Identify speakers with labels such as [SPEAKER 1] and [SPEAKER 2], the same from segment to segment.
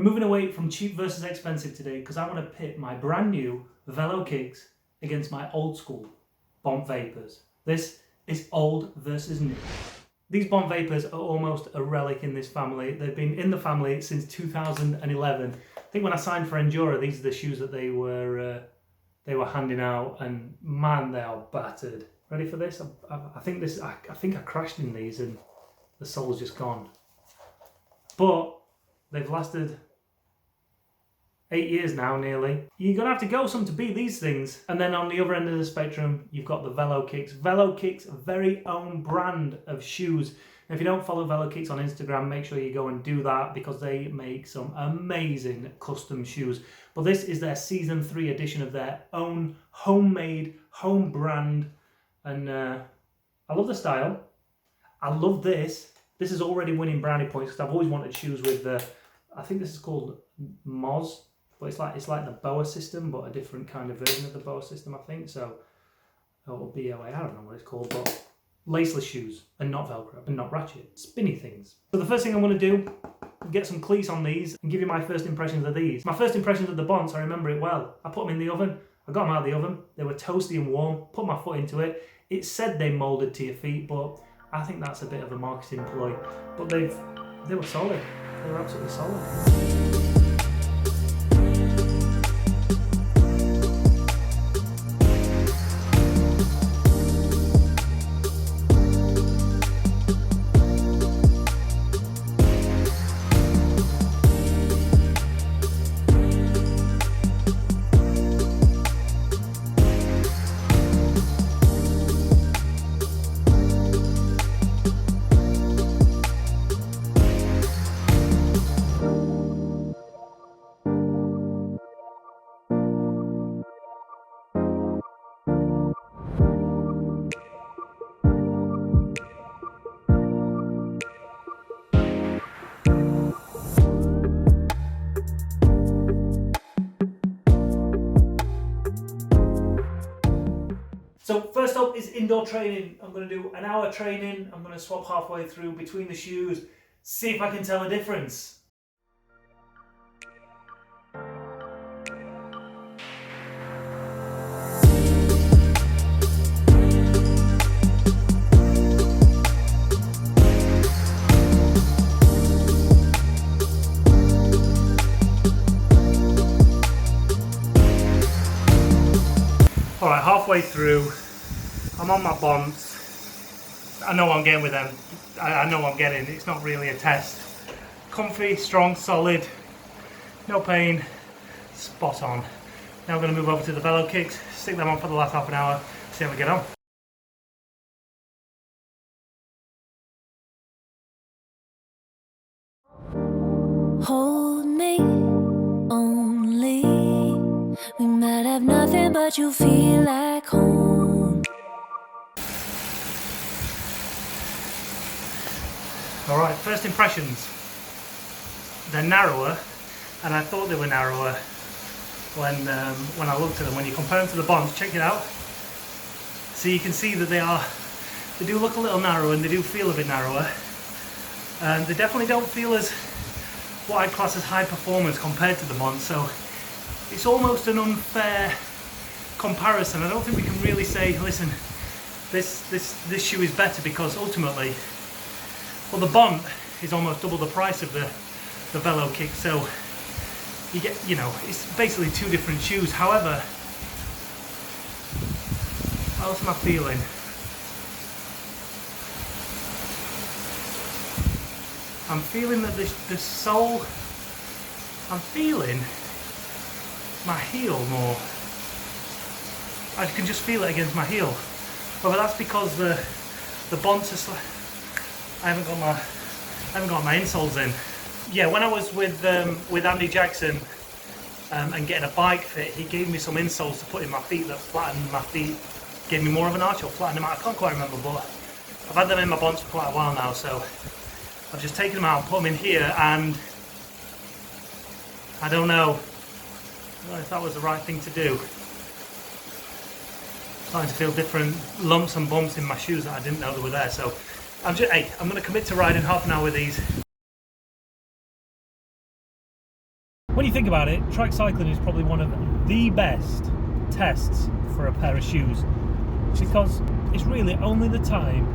[SPEAKER 1] We're moving away from cheap versus expensive today because I want to pit my brand new Velokicks against my old school Bont Vaypors. This is old versus new. These Bont Vaypors are almost a relic in this family. They've been in the family since 2011. I think when I signed for Endura, these are the shoes that they were handing out, and man, they are battered. Ready for this? I think I crashed in these and the sole's just gone. But they've lasted 8 years now, nearly. You're gonna have to go some to beat these things. And then on the other end of the spectrum, you've got the Velokicks. Velokicks' very own brand of shoes. And if you don't follow Velokicks on Instagram, make sure you go and do that because they make some amazing custom shoes. But this is their season 3 edition of their own homemade, home brand. And I love the style. I love this. This is already winning brownie points because I've always wanted shoes with the, I think this is called Moz. But it's like the BOA system, but a different kind of version of the BOA system, I think. So, or BOA, I don't know what it's called, but laceless shoes and not Velcro and not ratchet, spinny things. So the first thing I'm going to do, get some cleats on these and give you my first impressions of these. My first impressions of the Bonts, I remember it well. I put them in the oven. I got them out of the oven. They were toasty and warm. Put my foot into it. It said they moulded to your feet, but I think that's a bit of a marketing ploy. But they were solid. They were absolutely solid. So first up is indoor training. I'm going to do an hour training. I'm going to swap halfway through between the shoes, see if I can tell a difference. Alright, halfway through, I'm on my Bonts. I know what I'm getting with them. I know what I'm getting. It's not really a test. Comfy, strong, solid, no pain, spot on. Now I'm going to move over to the Velokicks, stick them on for the last half an hour, see how we get on.
[SPEAKER 2] Hold me only. We might have nothing, but you feel like home.
[SPEAKER 1] Alright, first impressions. They're narrower, and I thought they were narrower when I looked at them. When you compare them to the Bonts, check it out. So you can see that they do look a little narrower and they do feel a bit narrower. And they definitely don't feel as what I'd class as high performance compared to the Bonts. So it's almost an unfair comparison. I don't think we can really say, listen, this shoe is better, because ultimately, well, the Bont is almost double the price of the Velokicks, so you get, it's basically two different shoes. However, what else am I feeling? I'm feeling that the sole, I'm feeling my heel more. I can just feel it against my heel. But that's because the Bonts are I haven't got my insoles in. Yeah, when I was with Andy Jackson and getting a bike fit, he gave me some insoles to put in my feet that flattened my feet, gave me more of an arch or flattened them out. I can't quite remember, but I've had them in my Bonts for quite a while now, so I've just taken them out and put them in here, and I don't know if that was the right thing to do. Starting to feel different lumps and bumps in my shoes that I didn't know they were there. So I'm going to commit to riding half an hour with these. When you think about it, track cycling is probably one of the best tests for a pair of shoes, because it's really only the time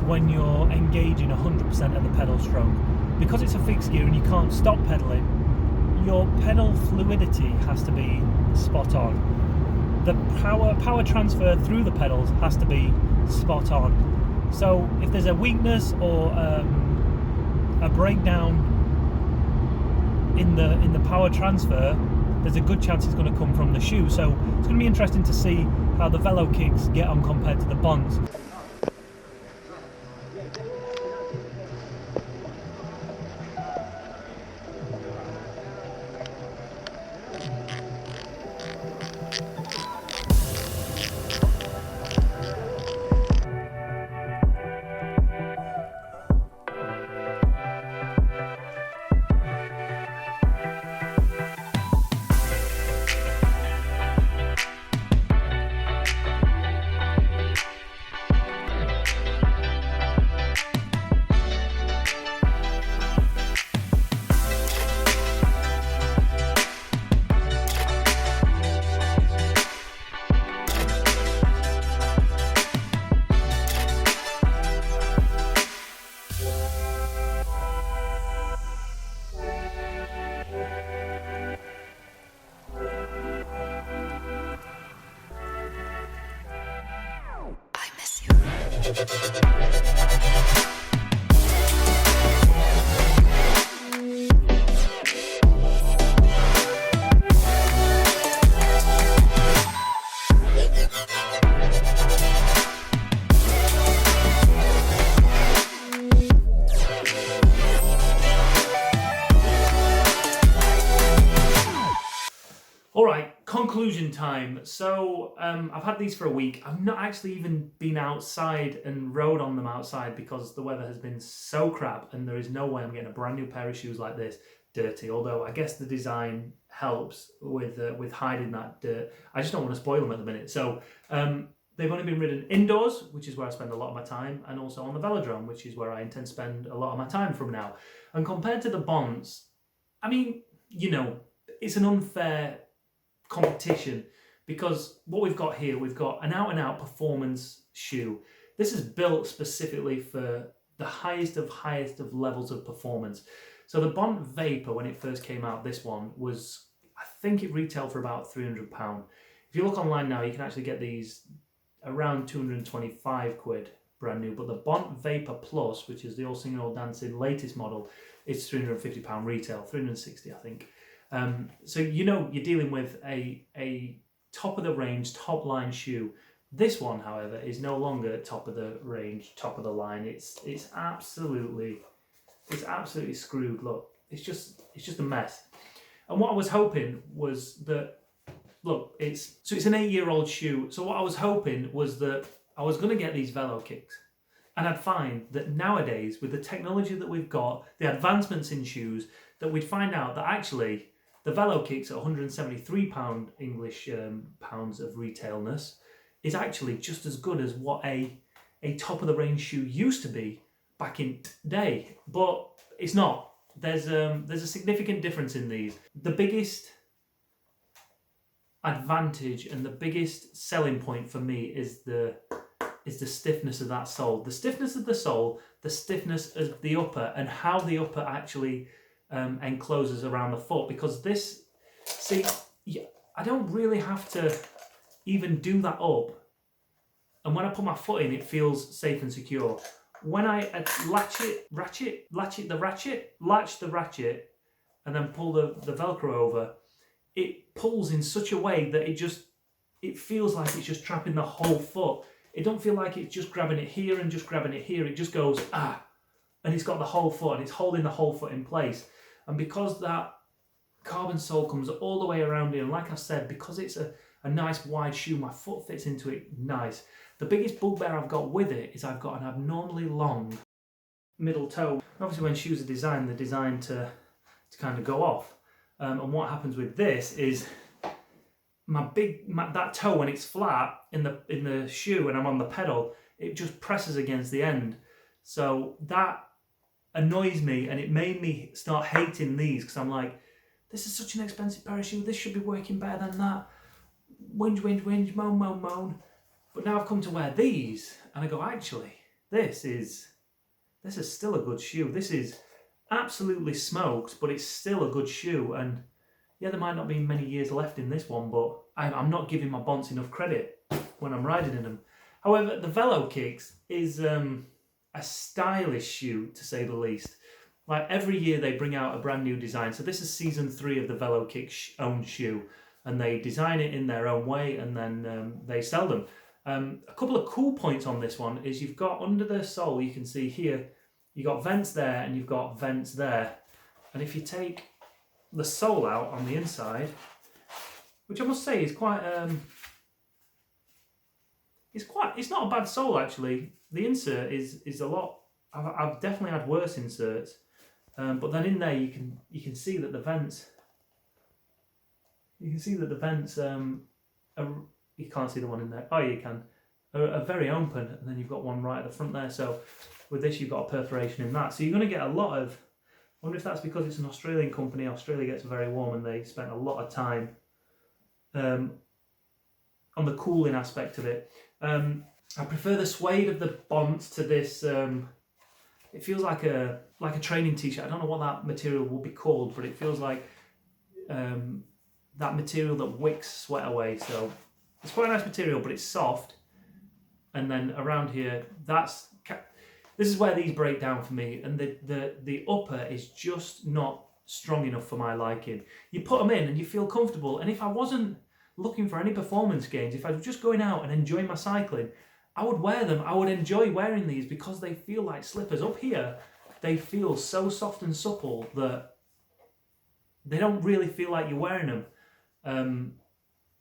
[SPEAKER 1] when you're engaging 100% of the pedal stroke. Because it's a fixed gear and you can't stop pedaling, your pedal fluidity has to be spot on. The power transfer through the pedals has to be spot on. So if there's a weakness or a breakdown in the power transfer, there's a good chance it's going to come from the shoe. So it's going to be interesting to see how the Velokicks get on compared to the Bonts. Alright, conclusion time. So I've had these for a week. I've not actually even been outside and rode on them outside because the weather has been so crap and there is no way I'm getting a brand new pair of shoes like this dirty. Although I guess the design helps with hiding that dirt. I just don't want to spoil them at the minute. So they've only been ridden indoors, which is where I spend a lot of my time, and also on the velodrome, which is where I intend to spend a lot of my time from now. And compared to the Bonts, I mean, you know, it's an unfair competition, because what we've got here, we've got an out-and-out performance shoe. This is built specifically for the highest of levels of performance. So the Bont Vapor, when it first came out, this one was, I think it retailed for about £300. If you look online now, you can actually get these around 225 quid brand new, but the Bont Vapor Plus, which is the all singing all dancing latest model, it's £350 retail, 360 I think. So you know you're dealing with a top of the range, top line shoe. This one, however, is no longer top of the range, top of the line. It's absolutely screwed. Look, it's just a mess. And what I was hoping was that, look, it's an 8-year-old shoe. So what I was hoping was that I was going to get these Velokicks, and I'd find that nowadays, with the technology that we've got, the advancements in shoes, that we'd find out that actually the Velokicks at £173 English pounds of retailness is actually just as good as what a top of the range shoe used to be back in day. But it's not. There's a significant difference in these. The biggest advantage and the biggest selling point for me is the stiffness of that sole. The stiffness of the sole, the stiffness of the upper, and how the upper actually encloses around the foot. Because this, see, I don't really have to even do that up, and when I put my foot in, it feels safe and secure. When I latch the ratchet, and then pull the Velcro over, it pulls in such a way that it feels like it's just trapping the whole foot. It don't feel like it's just grabbing it here and just grabbing it here. It just goes, and it's got the whole foot, and it's holding the whole foot in place. And because that carbon sole comes all the way around it, and like I said, because it's a nice wide shoe, my foot fits into it nice. The biggest bugbear I've got with it is I've got an abnormally long middle toe. Obviously when shoes are designed, they're designed to kind of go off. And what happens with this is that toe, when it's flat in the shoe and I'm on the pedal, it just presses against the end. So that annoys me, and it made me start hating these, because I'm like, this is such an expensive pair of shoes, this should be working better than that. Whinge, whinge, whinge, moan, moan, moan. But now I've come to wear these, and I go, actually, this is still a good shoe. This is absolutely smoked, but it's still a good shoe. And yeah, there might not be many years left in this one, but I'm not giving my Bonts enough credit when I'm riding in them. However, the Velokicks is a stylish shoe, to say the least. Like, every year they bring out a brand new design. So this is season 3 of the Velokicks own shoe, and they design it in their own way, and then they sell them. A couple of cool points on this one is you've got under the sole, you can see here, you've got vents there and you've got vents there. And if you take the sole out on the inside, which I must say is quite, it's not a bad sole actually. The insert is a lot, I've definitely had worse inserts. But then in there you can see that the vents, are, you can't see the one in there. Oh, you can. Are very open, and then you've got one right at the front there. So with this, you've got a perforation in that. So you're going to get a lot of. I wonder if that's because it's an Australian company. Australia gets very warm, and they spent a lot of time on the cooling aspect of it. I prefer the suede of the Bont to this. It feels like a training t-shirt. I don't know what that material will be called, but it feels like that material that wicks sweat away. So it's quite a nice material, but it's soft. And then around here, this is where these break down for me. And the upper is just not strong enough for my liking. You put them in and you feel comfortable. And if I wasn't looking for any performance gains, if I was just going out and enjoying my cycling, I would wear them. I would enjoy wearing these because they feel like slippers. Up here, they feel so soft and supple that they don't really feel like you're wearing them,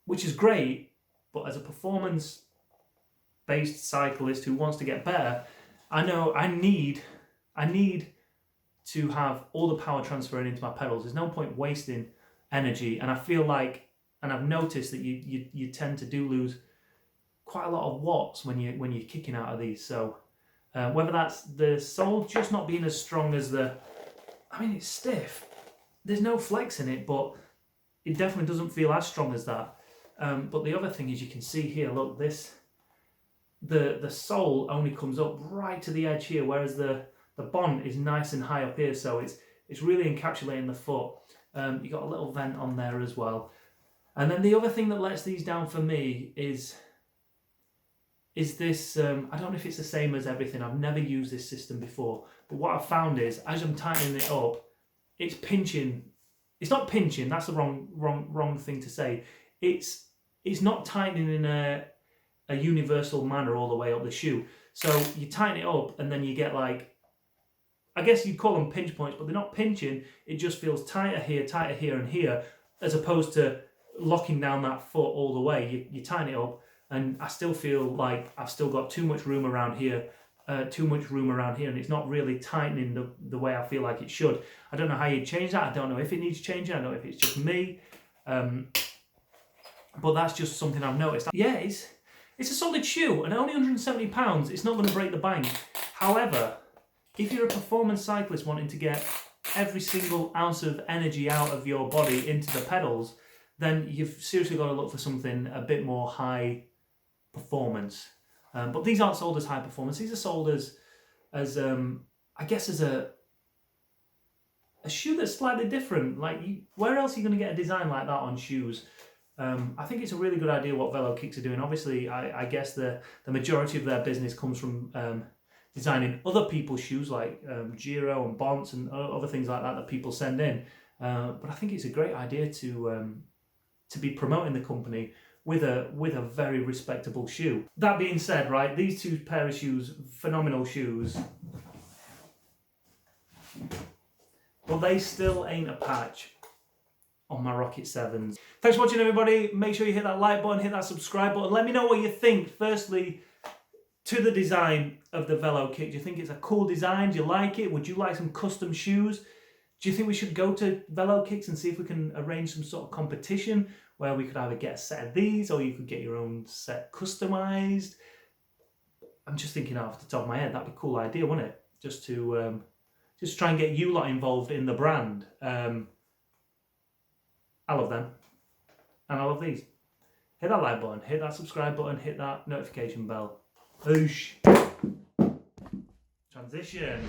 [SPEAKER 1] which is great. But as a performance-based cyclist who wants to get better, I know I need to have all the power transferring into my pedals. There's no point wasting energy, and I feel like, and I've noticed that you tend to lose quite a lot of watts when you're kicking out of these. So whether that's the sole just not being as strong as it's stiff. There's no flex in it, but it definitely doesn't feel as strong as that. But the other thing is, you can see here, look, the sole only comes up right to the edge here, whereas the Bont is nice and high up here, so it's really encapsulating the foot. You got a little vent on there as well. And then the other thing that lets these down for me is this, I don't know if it's the same as everything, I've never used this system before, but what I've found is, as I'm tightening it up, it's pinching. It's not pinching, that's the wrong thing to say. It's not tightening in a universal manner all the way up the shoe. So you tighten it up and then you get like, I guess you'd call them pinch points, but they're not pinching. It just feels tighter here and here, as opposed to locking down that foot all the way. You tighten it up, and I still feel like I've still got too much room around here, and it's not really tightening the way I feel like it should. I don't know how you change that. I don't know if it needs changing. I don't know if it's just me. But that's just something I've noticed. Yeah, it's a solid shoe, and only £170, it's not going to break the bank. However, if you're a performance cyclist wanting to get every single ounce of energy out of your body into the pedals, then you've seriously got to look for something a bit more high performance. But these aren't sold as high performance. These are sold as I guess as a shoe that's slightly different. Like, where else are you going to get a design like that on shoes? I think it's a really good idea what Velokicks are doing. Obviously, I guess the majority of their business comes from designing other people's shoes, like Giro and Bonts and other things like that people send in. But I think it's a great idea to be promoting the company with a very respectable shoe. That being said, right, these two pair of shoes, phenomenal shoes, but they still ain't a patch on my Rocket 7s. Thanks for watching, everybody. Make sure you hit that like button, hit that subscribe button. Let me know what you think, firstly, to the design of the Velokick. Do you think it's a cool design? Do you like it? Would you like some custom shoes? Do you think we should go to Velokicks and see if we can arrange some sort of competition where we could either get a set of these, or you could get your own set customized? I'm just thinking off the top of my head, that'd be a cool idea, wouldn't it? Just to try and get you lot involved in the brand. I love them. And I love these. Hit that like button, hit that subscribe button, hit that notification bell. Oosh. Transition.